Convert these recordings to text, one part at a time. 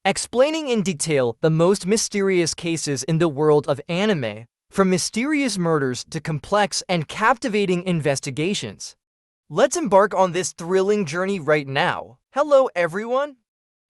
explaining in detail the most mysterious cases in the world of anime, from mysterious murders to complex and captivating investigations. Let's embark on this thrilling journey right now. Hello everyone!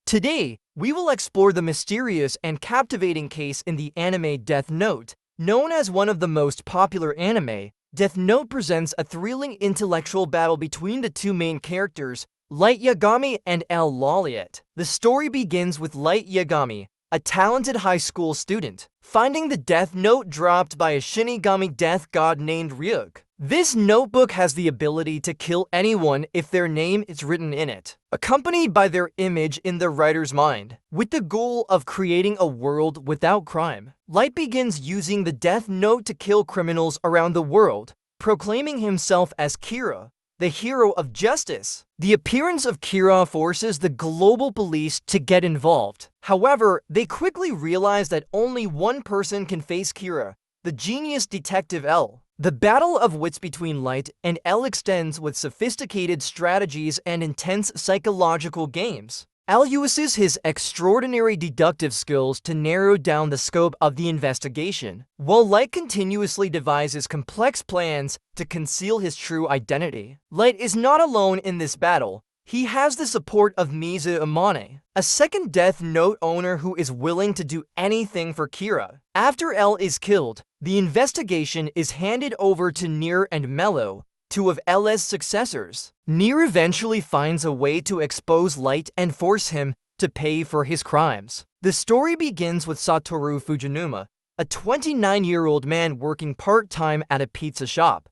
Today, we will explore the mysterious and captivating case in the anime Death Note. Known as one of the most popular anime, Death Note presents a thrilling intellectual battle between the two main characters, Light Yagami and L. Loliet. The story begins with Light Yagami, a talented high school student, finding the Death Note dropped by a Shinigami death god named Ryuk. This notebook has the ability to kill anyone if their name is written in it, accompanied by their image in the writer's mind. With the goal of creating a world without crime, Light begins using the Death Note to kill criminals around the world, proclaiming himself as Kira, the hero of justice. The appearance of Kira forces the global police to get involved. However, they quickly realize that only one person can face Kira, the genius detective L. The battle of wits between Light and L extends with sophisticated strategies and intense psychological games. L uses his extraordinary deductive skills to narrow down the scope of the investigation, while Light continuously devises complex plans to conceal his true identity. Light is not alone in this battle. He has the support of Mizu Umane, a second Death Note owner who is willing to do anything for Kira. After L is killed, the investigation is handed over to Nier and Mello, two of L's successors. Nier eventually finds a way to expose Light and force him to pay for his crimes. The story begins with Satoru Fujinuma, a 29-year-old man working part-time at a pizza shop.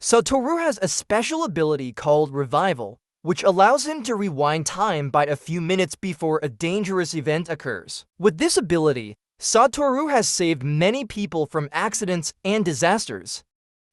Satoru has a special ability called Revival, which allows him to rewind time by a few minutes before a dangerous event occurs. With this ability, Satoru has saved many people from accidents and disasters.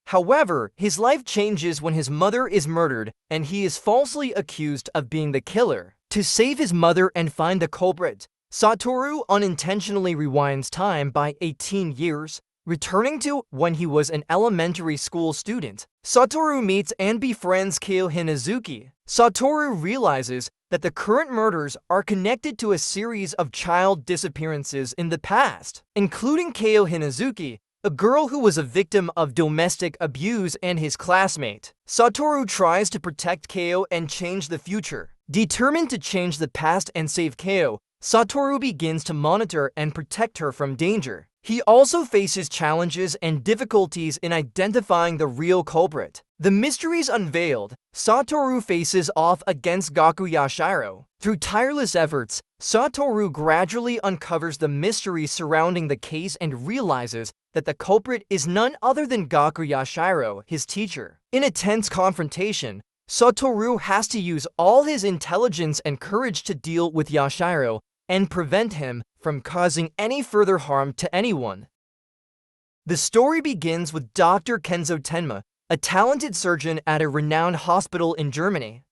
However, his life changes when his mother is murdered and he is falsely accused of being the killer. To save his mother and find the culprit, Satoru unintentionally rewinds time by 18 years, returning to when he was an elementary school student. Satoru meets and befriends Keo Hinazuki. Satoru realizes that the current murders are connected to a series of child disappearances in the past, including Keo Hinazuki, a girl who was a victim of domestic abuse and his classmate. Satoru tries to protect Keo and change the future. Determined to change the past and save Keo, Satoru begins to monitor and protect her from danger. He also faces challenges and difficulties in identifying the real culprit. The mysteries unveiled, Satoru faces off against Gaku Yashiro. Through tireless efforts, Satoru gradually uncovers the mystery surrounding the case and realizes that the culprit is none other than Gaku Yashiro, his teacher. In a tense confrontation, Satoru has to use all his intelligence and courage to deal with Yashiro and prevent him from causing any further harm to anyone. The story begins with Dr. Kenzo Tenma, a talented surgeon at a renowned hospital in Germany.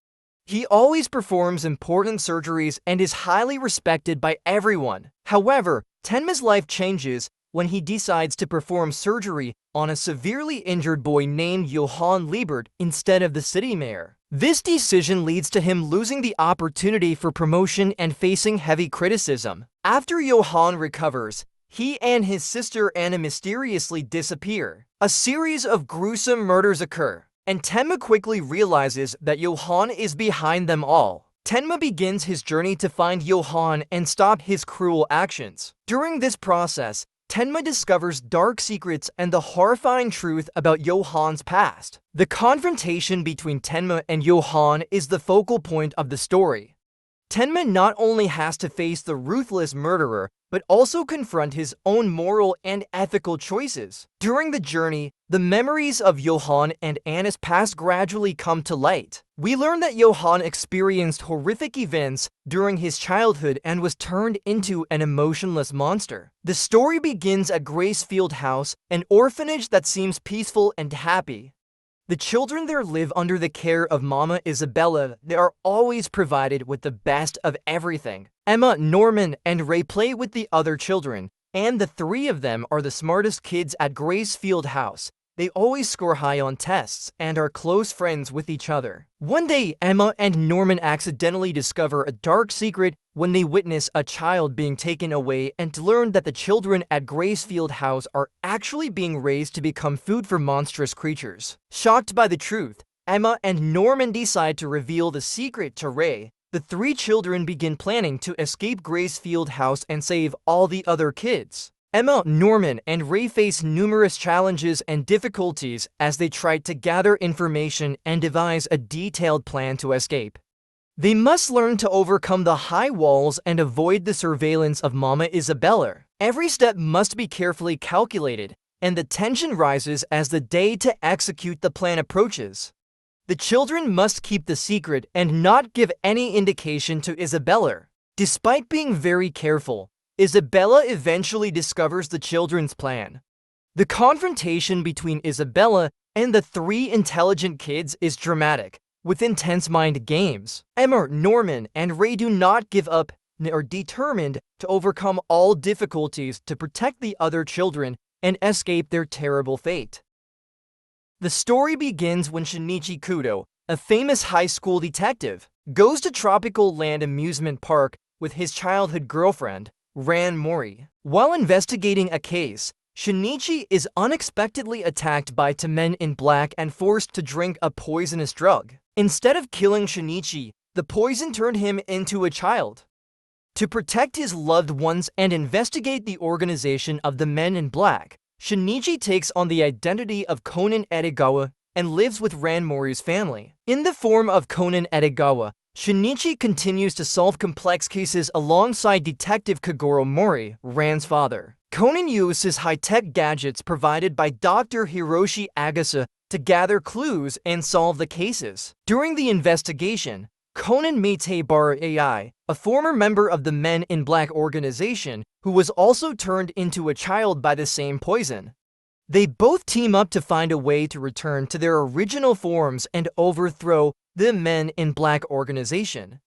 He always performs important surgeries and is highly respected by everyone. However, Tenma's life changes when he decides to perform surgery on a severely injured boy named Johann Liebert instead of the city mayor. This decision leads to him losing the opportunity for promotion and facing heavy criticism. After Johann recovers, he and his sister Anna mysteriously disappear. A series of gruesome murders occur, and Tenma quickly realizes that Johann is behind them all. Tenma begins his journey to find Johann and stop his cruel actions. During this process, Tenma discovers dark secrets and the horrifying truth about Johann's past. The confrontation between Tenma and Johann is the focal point of the story. Tenma not only has to face the ruthless murderer, but also confront his own moral and ethical choices. During the journey, the memories of Johann and Anna's past gradually come to light. We learn that Johann experienced horrific events during his childhood and was turned into an emotionless monster. The story begins at Gracefield House, an orphanage that seems peaceful and happy. The children there live under the care of Mama Isabella. They are always provided with the best of everything. Emma, Norman, and Ray play with the other children, and the three of them are the smartest kids at Gracefield House. They always score high on tests and are close friends with each other. One day, Emma and Norman accidentally discover a dark secret when they witness a child being taken away and learn that the children at Gracefield House are actually being raised to become food for monstrous creatures. Shocked by the truth, Emma and Norman decide to reveal the secret to Ray. The three children begin planning to escape Gracefield House and save all the other kids. Emma, Norman, and Ray face numerous challenges and difficulties as they try to gather information and devise a detailed plan to escape. They must learn to overcome the high walls and avoid the surveillance of Mama Isabella. Every step must be carefully calculated, and the tension rises as the day to execute the plan approaches. The children must keep the secret and not give any indication to Isabella. Despite being very careful, Isabella eventually discovers the children's plan. The confrontation between Isabella and the three intelligent kids is dramatic, with intense mind games. Emma, Norman, and Ray do not give up and are determined to overcome all difficulties to protect the other children and escape their terrible fate. The story begins when Shinichi Kudo, a famous high school detective, goes to Tropical Land Amusement Park with his childhood girlfriend, Ran Mori. While investigating a case, Shinichi is unexpectedly attacked by two men in black and forced to drink a poisonous drug. Instead of killing Shinichi, the poison turned him into a child. To protect his loved ones and investigate the organization of the men in black, Shinichi takes on the identity of Conan Edogawa and lives with Ran Mori's family. In the form of Conan Edogawa, Shinichi continues to solve complex cases alongside Detective Kagoro Mori, Ran's father. Conan uses high-tech gadgets provided by Dr. Hiroshi Agasa to gather clues and solve the cases. During the investigation, Conan meets Heibar AI, a former member of the Men in Black organization who was also turned into a child by the same poison. They both team up to find a way to return to their original forms and overthrow the Men in Black organization.